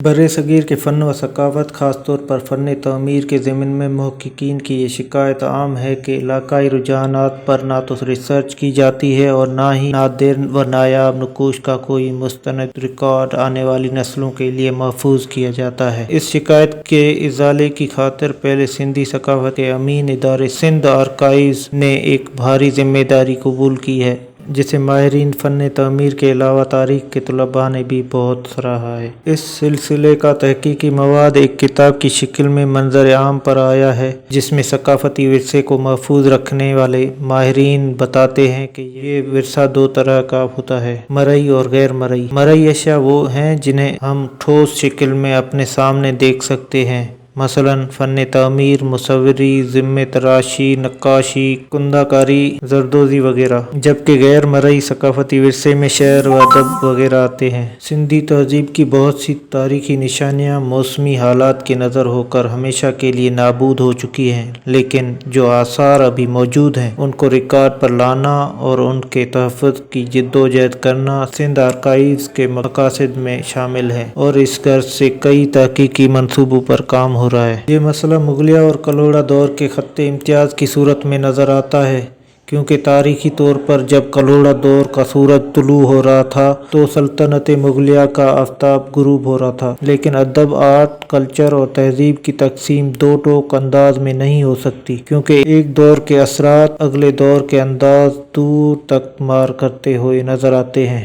برصغیر کے فن و ثقافت، خاص طور پر فن تعمیر کے ضمن میں محققین کی یہ شکایت عام ہے کہ علاقائی رجحانات پر نہ تو ریسرچ کی جاتی ہے اور نہ ہی نادر و نایاب نقوش کا کوئی مستند ریکارڈ آنے والی نسلوں کے لیے محفوظ کیا جاتا ہے۔ اس شکایت کے ازالے کی خاطر پہلے سندھی ثقافت کے امین ادارے سندھ آرکائیوز نے ایک بھاری ذمہ داری قبول کی ہے، جسے ماہرین فن تعمیر کے علاوہ تاریخ کے طلباء نے بھی بہت سراہا ہے۔ اس سلسلے کا تحقیقی مواد ایک کتاب کی شکل میں منظر عام پر آیا ہے، جس میں ثقافتی ورثے کو محفوظ رکھنے والے ماہرین بتاتے ہیں کہ یہ ورثہ دو طرح کا ہوتا ہے: مرئی اور غیر مرئی۔ مرئی اشیاء وہ ہیں جنہیں ہم ٹھوس شکل میں اپنے سامنے دیکھ سکتے ہیں، مثلاً فن تعمیر، مصوری، ضمِ تراشی، نقاشی، کندہ کاری، زردوزی وغیرہ، جبکہ غیر مرئی ثقافتی ورثے میں شعر و ادب وغیرہ آتے ہیں۔ سندھی تہذیب کی بہت سی تاریخی نشانیاں موسمی حالات کے نظر ہو کر ہمیشہ کے لیے نابود ہو چکی ہیں، لیکن جو آثار ابھی موجود ہیں ان کو ریکارڈ پر لانا اور ان کے تحفظ کی جدوجہد کرنا سندھ آرکائیوز کے مقاصد میں شامل ہے، اور اس غرض سے کئی تحقیقی منصوبوں پر کام ہو رہا ہے۔ یہ مسئلہ مغلیہ اور کلوڑا دور کے خط امتیاز کی صورت میں نظر آتا ہے، کیونکہ تاریخی طور پر جب کلوڑا دور کا سورج طلوع ہو رہا تھا تو سلطنت مغلیہ کا آفتاب غروب ہو رہا تھا، لیکن ادب، آرٹ، کلچر اور تہذیب کی تقسیم دو ٹوک انداز میں نہیں ہو سکتی، کیونکہ ایک دور کے اثرات اگلے دور کے انداز دور تک مار کرتے ہوئے نظر آتے ہیں۔